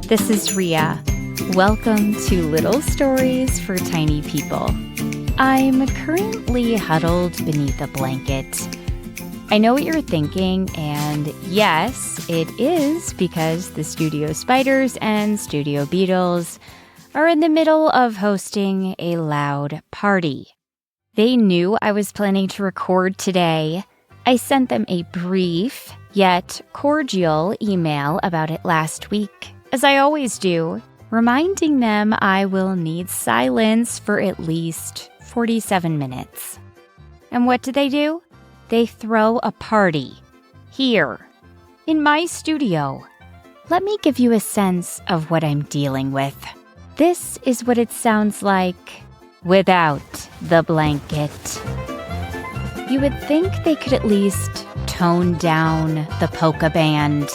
this is Ria. Welcome to Little Stories for Tiny People. I'm currently huddled beneath a blanket. I know what you're thinking, and yes, it is because the studio spiders and studio beetles are in the middle of hosting a loud party. They knew I was planning to record today. I sent them a brief, yet cordial email about it last week, as I always do, reminding them I will need silence for at least 47 minutes. And what do? They throw a party. Here, in my studio. Let me give you a sense of what I'm dealing with. This is what it sounds like without the blanket. You would think they could at least tone down the polka band.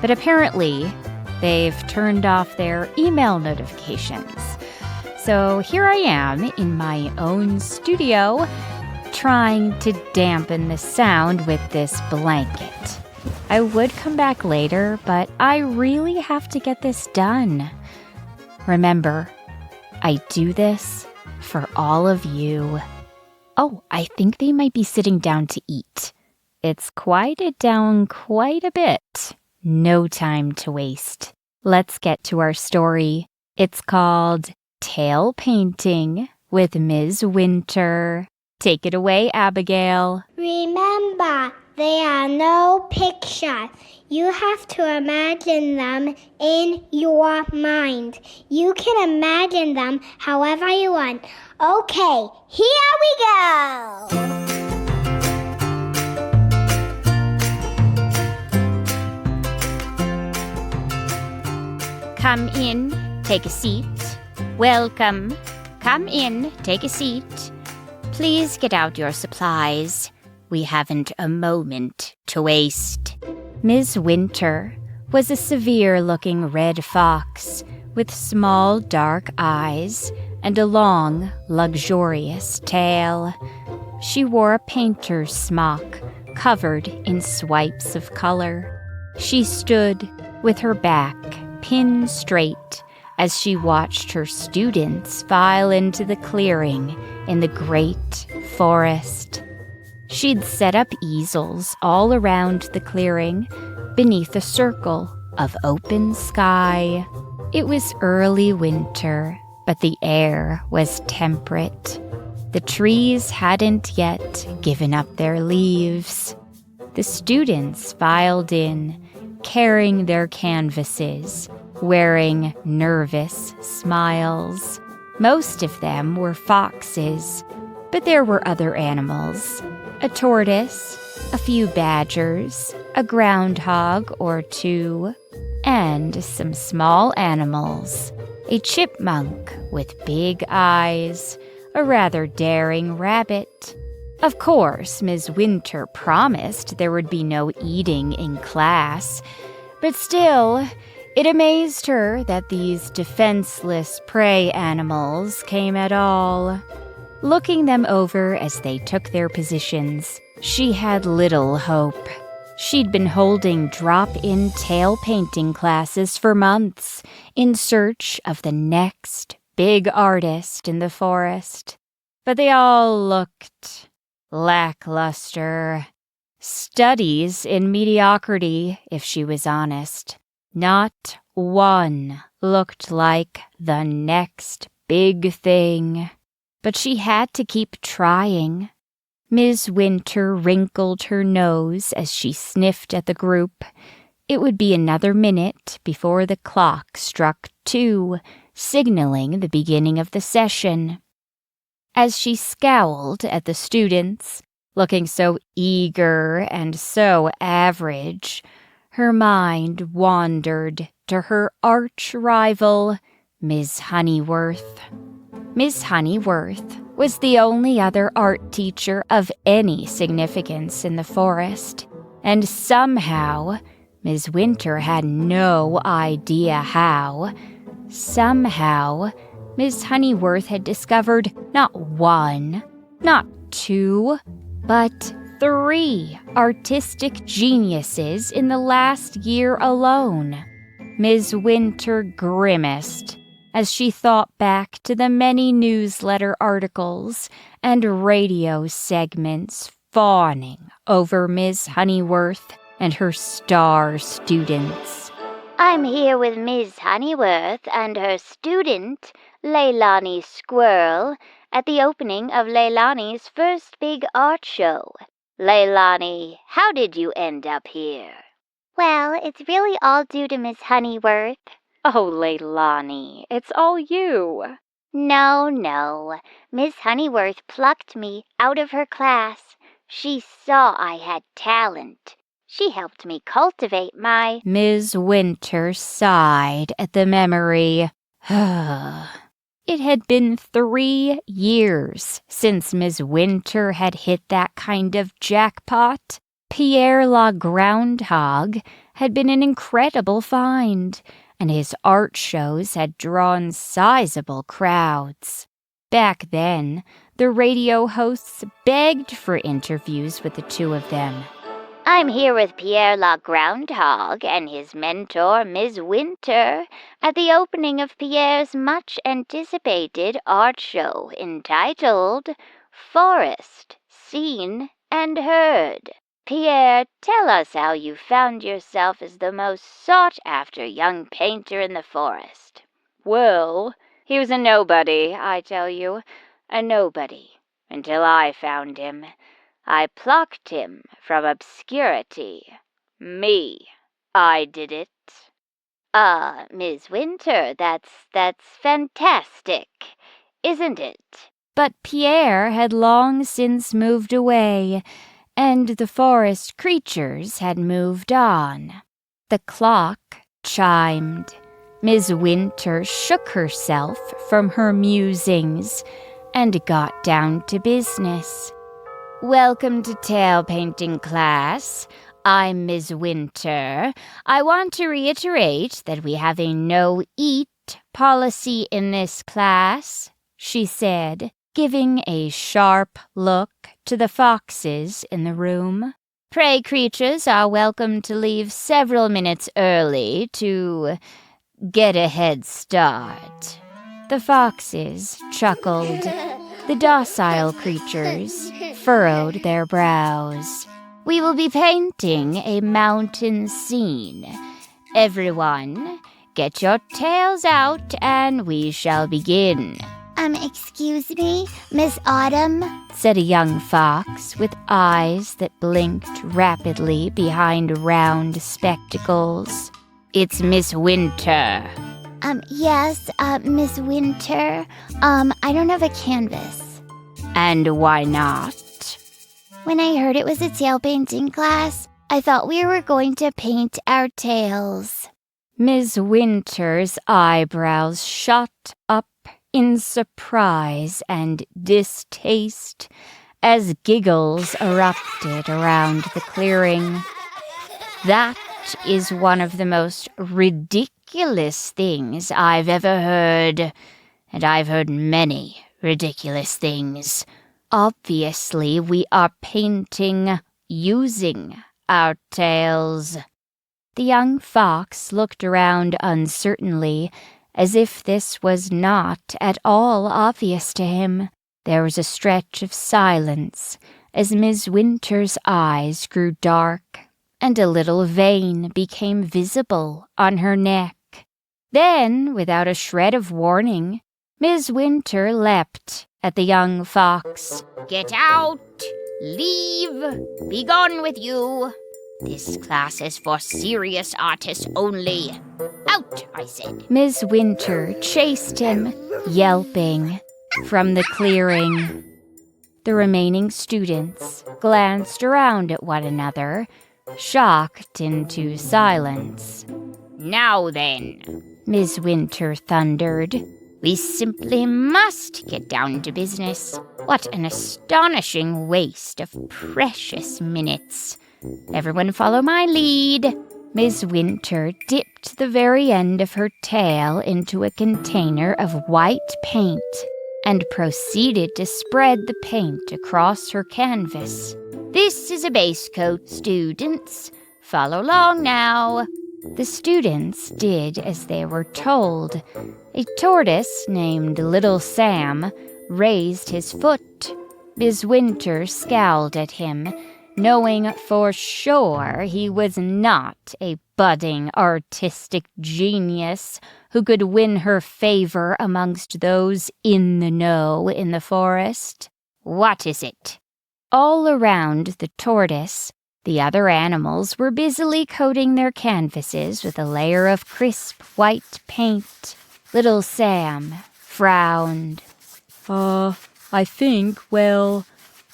But apparently, they've turned off their email notifications. So here I am in my own studio, trying to dampen the sound with this blanket. I would come back later, but I really have to get this done. Remember, I do this for all of you. Oh, I think they might be sitting down to eat. It's quieted down quite a bit. No time to waste. Let's get to our story. It's called Tail Painting with Ms. Winter. Take it away, Abigail. Remember, there are no pictures. You have to imagine them in your mind. You can imagine them however you want. Okay, here we go! Come in, take a seat. Welcome. Come in, take a seat. Please get out your supplies. We haven't a moment to waste. Ms. Winter was a severe-looking red fox with small dark eyes and a long, luxurious tail. She wore a painter's smock covered in swipes of color. She stood with her back pinned straight as she watched her students file into the clearing in the great forest. She'd set up easels all around the clearing beneath a circle of open sky. It was early winter, but the air was temperate. The trees hadn't yet given up their leaves. The students filed in, carrying their canvases, wearing nervous smiles. Most of them were foxes, but there were other animals. A tortoise, a few badgers, a groundhog or two, and some small animals. A chipmunk with big eyes, a rather daring rabbit. Of course, Ms. Winter promised there would be no eating in class, but still, it amazed her that these defenseless prey animals came at all. Looking them over as they took their positions, she had little hope. She'd been holding drop-in tail painting classes for months in search of the next big artist in the forest. But they all looked lackluster. Studies in mediocrity, if she was honest. Not one looked like the next big thing. But she had to keep trying. Ms. Winter wrinkled her nose as she sniffed at the group. It would be another minute before the clock struck 2, signaling the beginning of the session. As she scowled at the students, looking so eager and so average, her mind wandered to her arch-rival, Miss Honeyworth. Miss Honeyworth was the only other art teacher of any significance in the forest, and somehow, Miss Winter had no idea how, somehow, Miss Honeyworth had discovered not 1, not 2, but 3 artistic geniuses in the last year alone. Ms. Winter grimaced as she thought back to the many newsletter articles and radio segments fawning over Miss Honeyworth and her star students. I'm here with Miss Honeyworth and her student, Leilani Squirrel, at the opening of Leilani's first big art show. Leilani, how did you end up here? Well, it's really all due to Miss Honeyworth. Oh, Leilani, it's all you. No. Miss Honeyworth plucked me out of her class. She saw I had talent. She helped me cultivate my... Ms. Winter sighed at the memory. It had been 3 years since Miss Winter had hit that kind of jackpot. Pierre La Groundhog had been an incredible find, and his art shows had drawn sizable crowds. Back then, the radio hosts begged for interviews with the two of them. I'm here with Pierre La Groundhog and his mentor, Miss Winter, at the opening of Pierre's much-anticipated art show entitled Forest, Seen and Heard. Pierre, tell us how you found yourself as the most sought-after young painter in the forest. Well, he was a nobody, I tell you, a nobody, until I found him. I plucked him from obscurity. Me, I did it. Miss Winter, that's fantastic, isn't it? But Pierre had long since moved away, and the forest creatures had moved on. The clock chimed. Miss Winter shook herself from her musings and got down to business. Welcome to Tail Painting class. I'm Miss Winter. I want to reiterate that we have a no-eat policy in this class, she said, giving a sharp look to the foxes in the room. Prey creatures are welcome to leave several minutes early to get a head start. The foxes chuckled. The docile creatures furrowed their brows. We will be painting a mountain scene. Everyone, get your tails out and we shall begin. Excuse me, Miss Autumn? Said a young fox with eyes that blinked rapidly behind round spectacles. It's Miss Winter. Yes, Miss Winter. I don't have a canvas. And why not? When I heard it was a tail painting class, I thought we were going to paint our tails. Miss Winter's eyebrows shot up in surprise and distaste as giggles erupted around the clearing. That is one of the most ridiculous things I've ever heard, and I've heard many ridiculous things. Obviously, we are painting using our tails. The young fox looked around uncertainly, as if this was not at all obvious to him. There was a stretch of silence as Miss Winter's eyes grew dark, and a little vein became visible on her neck. Then, without a shred of warning, Miss Winter leapt at the young fox. Get out! Leave! Be gone with you! This class is for serious artists only. Out, I said. Miss Winter chased him, yelping, from the clearing. The remaining students glanced around at one another, shocked into silence. Now then, Miss Winter thundered. We simply must get down to business. What an astonishing waste of precious minutes. Everyone follow my lead. Miss Winter dipped the very end of her tail into a container of white paint and proceeded to spread the paint across her canvas. This is a base coat, students. Follow along now. The students did as they were told. A tortoise named Little Sam raised his foot. Miss Winter scowled at him, knowing for sure he was not a budding artistic genius who could win her favor amongst those in the know in the forest. "What is it?" All around the tortoise, the other animals were busily coating their canvases with a layer of crisp white paint. Little Sam frowned.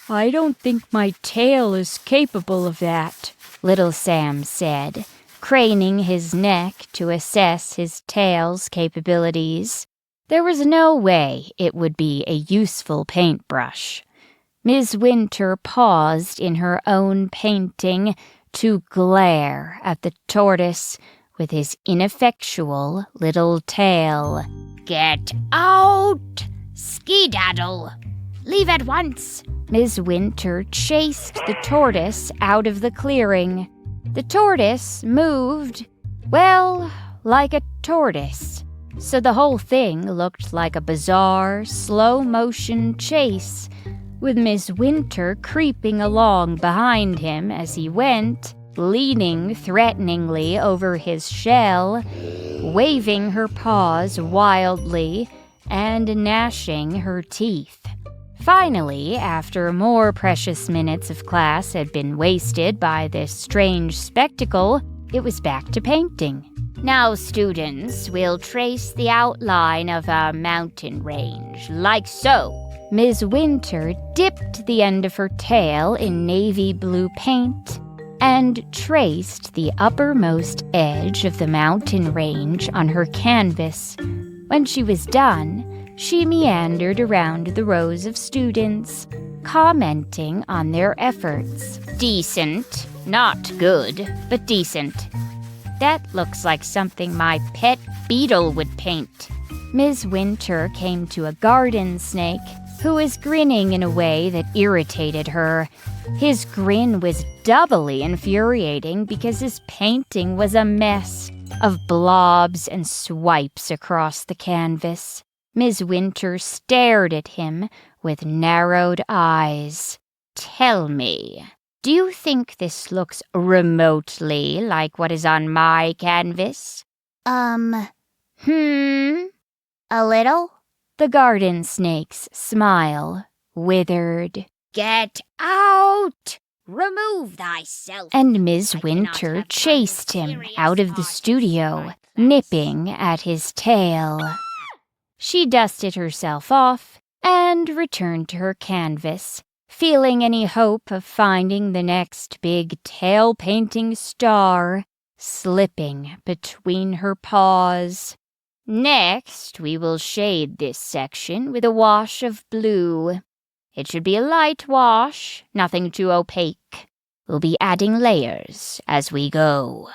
I don't think my tail is capable of that," Little Sam said, craning his neck to assess his tail's capabilities. There was no way it would be a useful paintbrush. Miss Winter paused in her own painting to glare at the tortoise with his ineffectual little tail. "Get out! Skedaddle! Leave at once!" Miss Winter chased the tortoise out of the clearing. The tortoise moved, well, like a tortoise, so the whole thing looked like a bizarre, slow-motion chase, with Miss Winter creeping along behind him as he went, leaning threateningly over his shell, waving her paws wildly, and gnashing her teeth. Finally, after more precious minutes of class had been wasted by this strange spectacle, it was back to painting. "Now, students, we'll trace the outline of our mountain range, like so." Miss Winter dipped the end of her tail in navy blue paint and traced the uppermost edge of the mountain range on her canvas. When she was done, she meandered around the rows of students, commenting on their efforts. "Decent. Not good, but decent. That looks like something my pet beetle would paint." Miss Winter came to a garden snake who was grinning in a way that irritated her. His grin was doubly infuriating because his painting was a mess of blobs and swipes across the canvas. Miss Winter stared at him with narrowed eyes. "Tell me, do you think this looks remotely like what is on my canvas?" A little?" The garden snake's smile withered. "Get out! Remove thyself!" And Miss Winter chased him out of the studio, nipping at his tail. She dusted herself off and returned to her canvas, feeling any hope of finding the next big tail-painting star slipping between her paws. Next, we will shade this section with a wash of blue. It should be a light wash, nothing too opaque. We'll be adding layers as we go.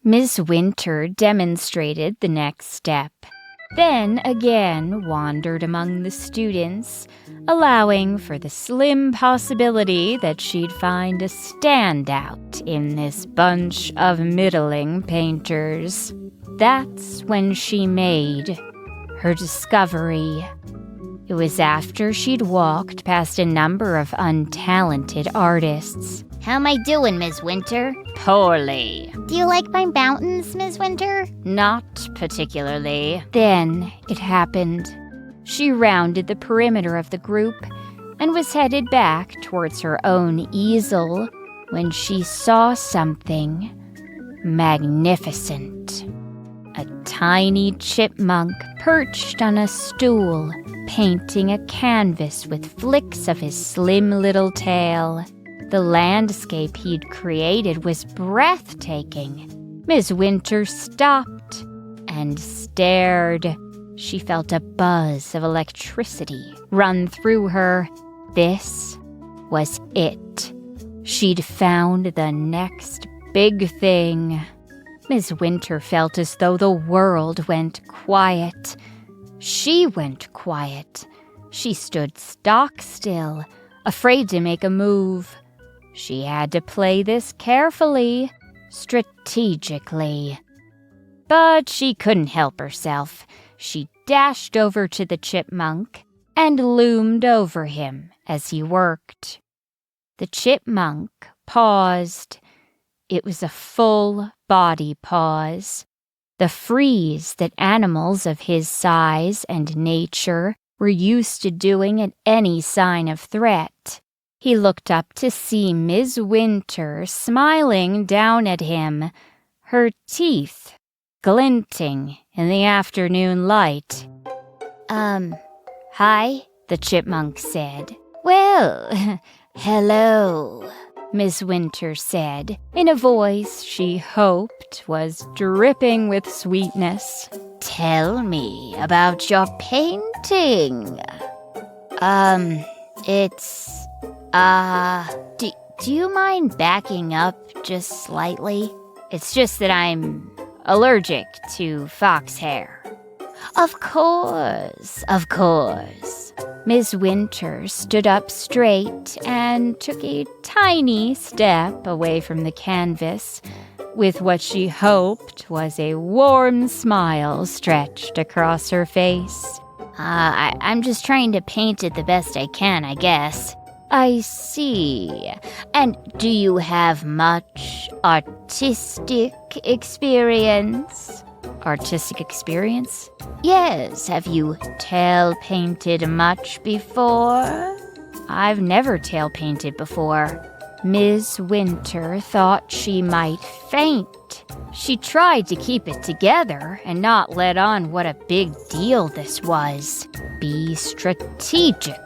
Miss Winter demonstrated the next step, then again wandered among the students, allowing for the slim possibility that she'd find a standout in this bunch of middling painters. That's when she made her discovery. It was after she'd walked past a number of untalented artists. "How am I doing, Miss Winter?" "Poorly." "Do you like my mountains, Miss Winter?" "Not particularly." Then it happened. She rounded the perimeter of the group and was headed back towards her own easel when she saw something magnificent. A tiny chipmunk perched on a stool, painting a canvas with flicks of his slim little tail. The landscape he'd created was breathtaking. Miss Winter stopped and stared. She felt a buzz of electricity run through her. This was it. She'd found the next big thing. Miss Winter felt as though the world went quiet. She went quiet. She stood stock still, afraid to make a move. She had to play this carefully, strategically. But she couldn't help herself. She dashed over to the chipmunk and loomed over him as he worked. The chipmunk paused. It was a full-body pause. The freeze that animals of his size and nature were used to doing at any sign of threat. He looked up to see Ms. Winter smiling down at him, her teeth glinting in the afternoon light. Hi, the chipmunk said. Well, hello, Miss Winter said, in a voice she hoped was dripping with sweetness. Tell me about your painting. Do you mind backing up just slightly? It's just that I'm allergic to fox hair. Of course. Miss Winter stood up straight and took a tiny step away from the canvas, with what she hoped was a warm smile stretched across her face. I'm just trying to paint it the best I can, I guess. I see. And do you have much artistic experience? Artistic experience? Yes, have you tail-painted much before? I've never tail-painted before. Ms. Winter thought she might faint. She tried to keep it together and not let on what a big deal this was. Be strategic,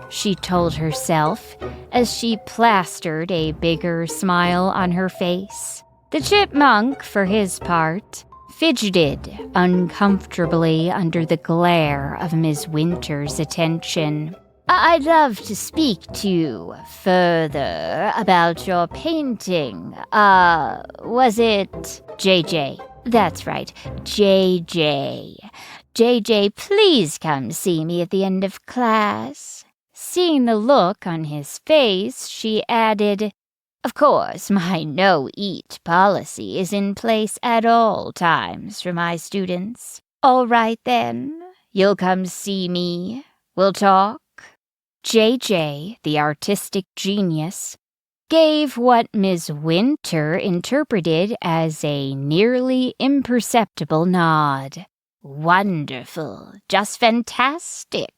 she told herself as she plastered a bigger smile on her face. The chipmunk, for his part, fidgeted uncomfortably under the glare of Ms. Winter's attention. I'd love to speak to you further about your painting. Was it JJ? That's right, JJ. JJ, please come see me at the end of class. Seeing the look on his face, she added, Of course, my no-eat policy is in place at all times for my students. All right, then. You'll come see me. We'll talk. JJ, the artistic genius, gave what Ms. Winter interpreted as a nearly imperceptible nod. Wonderful. Just fantastic.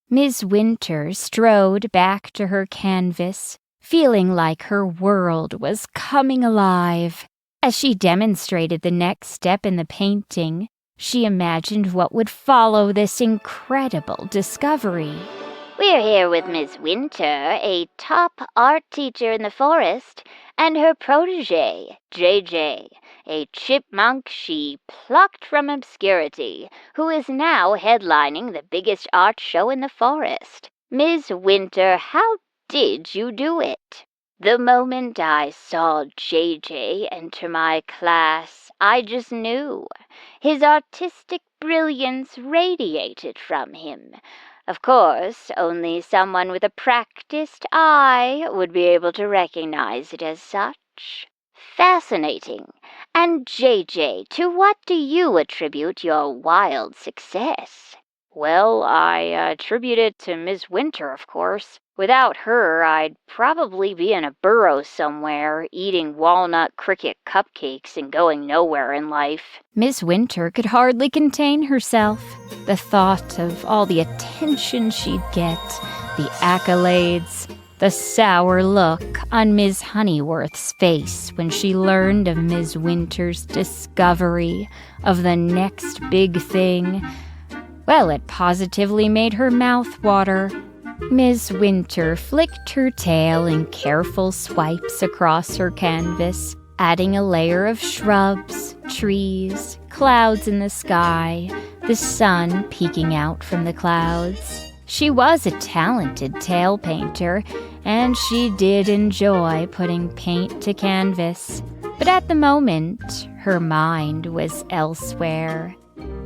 Ms. Winter strode back to her canvas, feeling like her world was coming alive. As she demonstrated the next step in the painting, she imagined what would follow this incredible discovery. We're here with Miss Winter, a top art teacher in the forest, and her protege, JJ, a chipmunk she plucked from obscurity, who is now headlining the biggest art show in the forest. Miss Winter, how did you do it? The moment I saw JJ enter my class, I just knew. His artistic brilliance radiated from him. Of course, only someone with a practiced eye would be able to recognize it as such. Fascinating. And JJ, to what do you attribute your wild success? Well, I attribute it to Miss Winter, of course. Without her, I'd probably be in a burrow somewhere, eating walnut cricket cupcakes and going nowhere in life. Miss Winter could hardly contain herself. The thought of all the attention she'd get, the accolades, the sour look on Ms. Honeyworth's face when she learned of Ms. Winter's discovery of the next big thing. Well, it positively made her mouth water. Ms. Winter flicked her tail in careful swipes across her canvas, adding a layer of shrubs, trees, clouds in the sky, the sun peeking out from the clouds. She was a talented tail painter, and she did enjoy putting paint to canvas. But at the moment, her mind was elsewhere.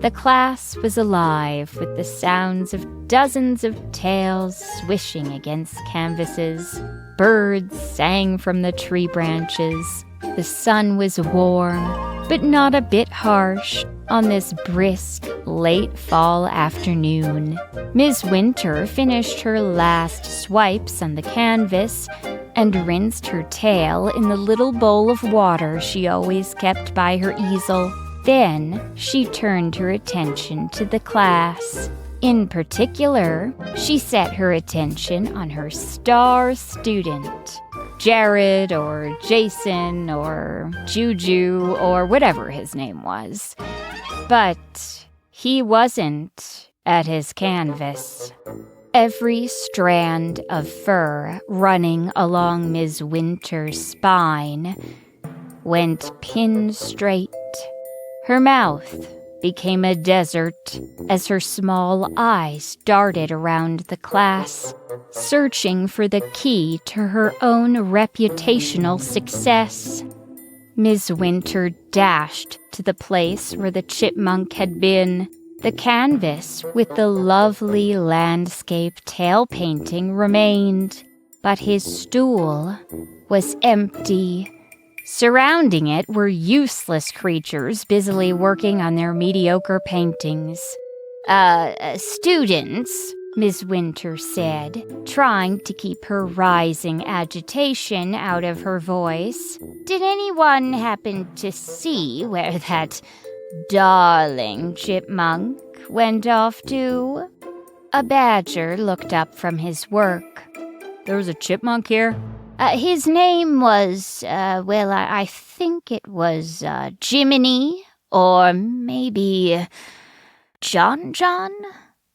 The class was alive with the sounds of dozens of tails swishing against canvases. Birds sang from the tree branches. The sun was warm, but not a bit harsh, on this brisk, late fall afternoon. Miss Winter finished her last swipes on the canvas and rinsed her tail in the little bowl of water she always kept by her easel. Then she turned her attention to the class. In particular, she set her attention on her star student, Jared or Jason or Juju or whatever his name was. But he wasn't at his canvas. Every strand of fur running along Ms. Winter's spine went pin straight. Her mouth became a desert as her small eyes darted around the class, searching for the key to her own reputational success. Ms. Winter dashed to the place where the chipmunk had been. The canvas with the lovely landscape tail painting remained, but his stool was empty. Surrounding it were useless creatures busily working on their mediocre paintings. Students, Miss Winter said, trying to keep her rising agitation out of her voice. Did anyone happen to see where that darling chipmunk went off to? A badger looked up from his work. There was a chipmunk here? His name was, I think it was Jiminy, or maybe John?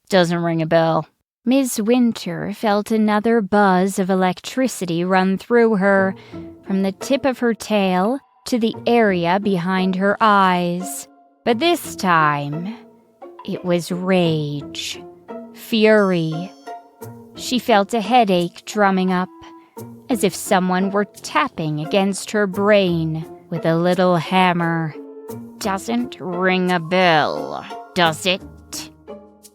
Doesn't ring a bell. Miss Winter felt another buzz of electricity run through her, from the tip of her tail to the area behind her eyes. But this time, it was rage, fury. She felt a headache drumming up, as if someone were tapping against her brain with a little hammer. Doesn't ring a bell, does it?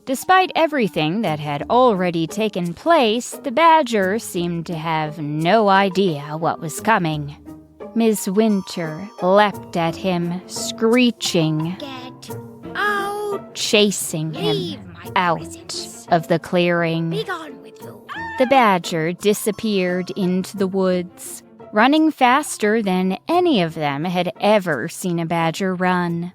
Despite everything that had already taken place, the badger seemed to have no idea what was coming. Miss Winter leapt at him, screeching, Get out! chasing him out of the clearing. Be gone with you. The badger disappeared into the woods, running faster than any of them had ever seen a badger run.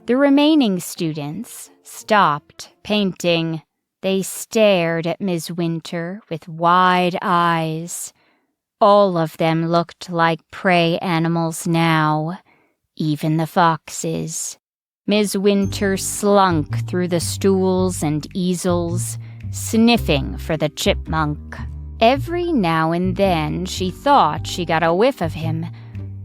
The remaining students stopped painting. They stared at Miss Winter with wide eyes. All of them looked like prey animals now, even the foxes. Miss Winter slunk through the stools and easels, sniffing for the chipmunk. Every now and then she thought she got a whiff of him,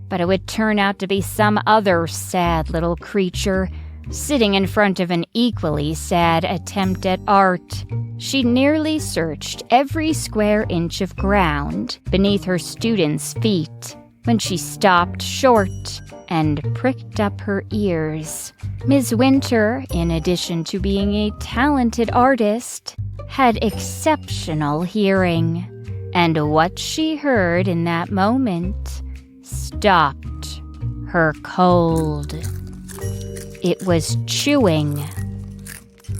but it would turn out to be some other sad little creature sitting in front of an equally sad attempt at art. She nearly searched every square inch of ground beneath her students' feet when she stopped short and pricked up her ears. Miss Winter, in addition to being a talented artist, had exceptional hearing, and what she heard in that moment stopped her cold. It was chewing.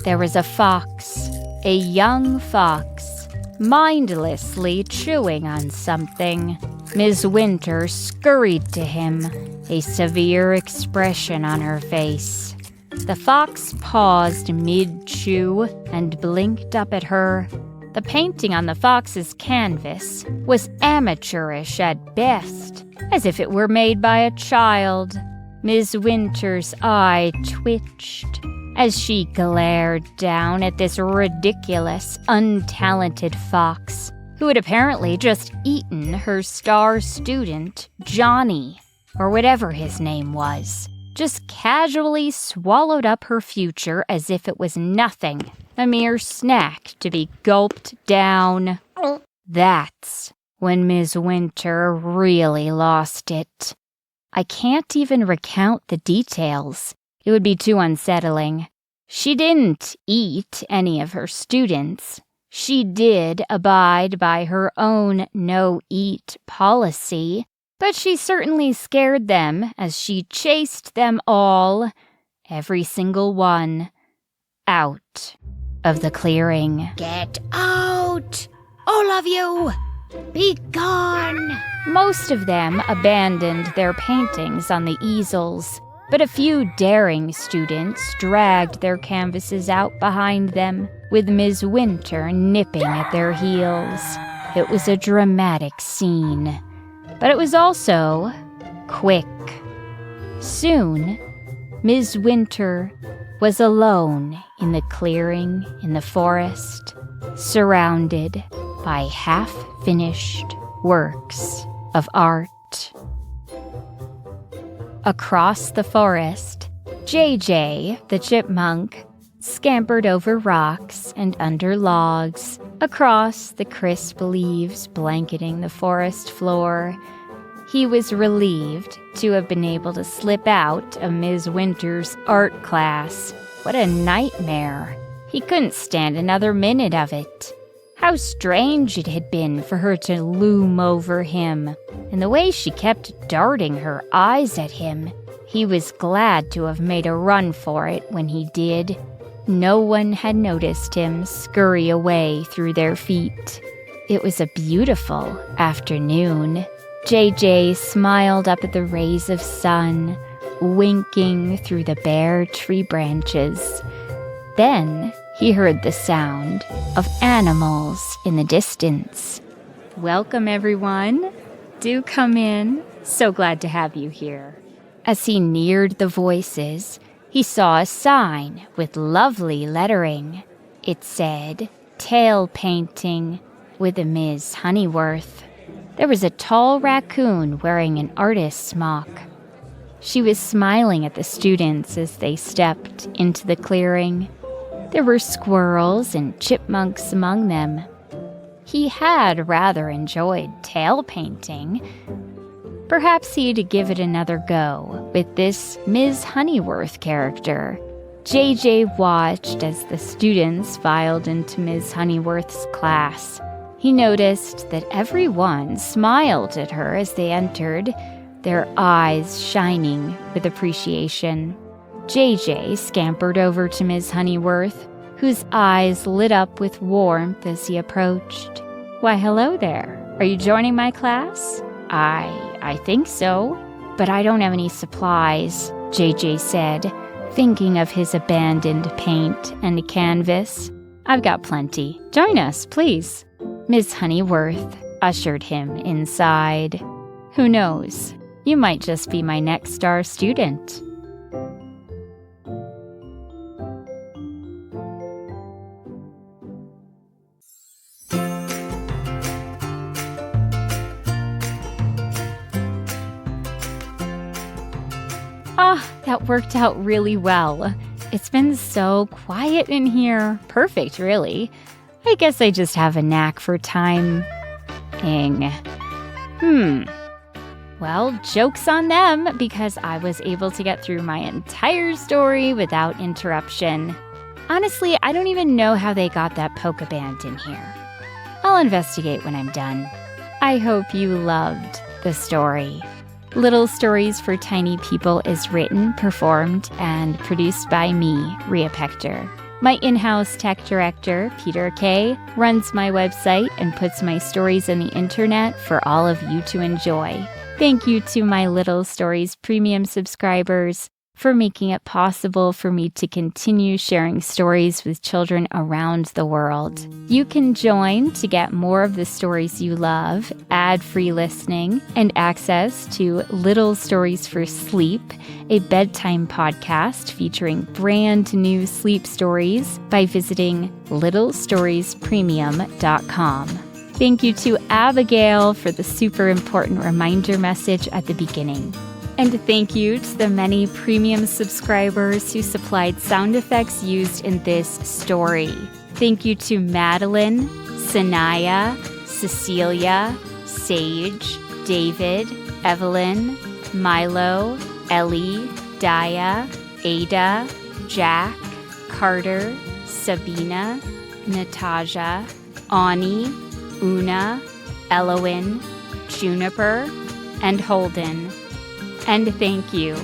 There was a fox, a young fox, mindlessly chewing on something. Miss Winter scurried to him, a severe expression on her face. The fox paused mid-chew and blinked up at her. The painting on the fox's canvas was amateurish at best, as if it were made by a child. Miss Winter's eye twitched as she glared down at this ridiculous, untalented fox who had apparently just eaten her star student, Johnny, or whatever his name was. Just casually swallowed up her future as if it was nothing, a mere snack to be gulped down. That's when Miss Winter really lost it. I can't even recount the details. It would be too unsettling. She didn't eat any of her students. She did abide by her own no-eat policy, but she certainly scared them as she chased them all, every single one, out of the clearing. Get out! All of you! Be gone! Most of them abandoned their paintings on the easels, but a few daring students dragged their canvases out behind them, with Ms. Winter nipping at their heels. It was a dramatic scene, but it was also quick. Soon, Ms. Winter was alone in the clearing in the forest, surrounded by half-finished works of art. Across the forest, JJ, the chipmunk, scampered over rocks and under logs, across the crisp leaves blanketing the forest floor. He was relieved to have been able to slip out of Ms. Winter's art class. What a nightmare. He couldn't stand another minute of it. How strange it had been for her to loom over him, and the way she kept darting her eyes at him. He was glad to have made a run for it when he did. No one had noticed him scurry away through their feet. It was a beautiful afternoon. JJ smiled up at the rays of sun, winking through the bare tree branches. Then he heard the sound of animals in the distance. Welcome, everyone. Do come in. So glad to have you here. As he neared the voices, he saw a sign with lovely lettering. It said, "Tail Painting with a Ms. Honeyworth." There was a tall raccoon wearing an artist's smock. She was smiling at the students as they stepped into the clearing. There were squirrels and chipmunks among them. He had rather enjoyed tail painting. Perhaps he'd give it another go with this Ms. Honeyworth character. JJ watched as the students filed into Ms. Honeyworth's class. He noticed that everyone smiled at her as they entered, their eyes shining with appreciation. JJ scampered over to Ms. Honeyworth, whose eyes lit up with warmth as he approached. "Why, hello there. Are you joining my class?" I think so, but I don't have any supplies," JJ said, thinking of his abandoned paint and canvas. "I've got plenty. Join us, please." Ms. Honeyworth ushered him inside. "Who knows? You might just be my next star student." That worked out really well. It's been so quiet in here. Perfect, really. I guess I just have a knack for timing. Well, joke's on them, because I was able to get through my entire story without interruption. Honestly, I don't even know how they got that polka band in here. I'll investigate when I'm done. I hope you loved the story. Little Stories for Tiny People is written, performed, and produced by me, Rhea Pector. My in-house tech director, Peter Kay, runs my website and puts my stories on the internet for all of you to enjoy. Thank you to my Little Stories premium subscribers for making it possible for me to continue sharing stories with children around the world. You can join to get more of the stories you love, ad-free listening, and access to Little Stories for Sleep, a bedtime podcast featuring brand new sleep stories, by visiting littlestoriespremium.com. Thank you to Abigail for the super important reminder message at the beginning. And thank you to the many premium subscribers who supplied sound effects used in this story. Thank you to Madeline, Sanaya, Cecilia, Sage, David, Evelyn, Milo, Ellie, Daya, Ada, Jack, Carter, Sabina, Natasha, Ani, Una, Elowin, Juniper, and Holden. And thank you,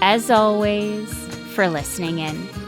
as always, for listening in.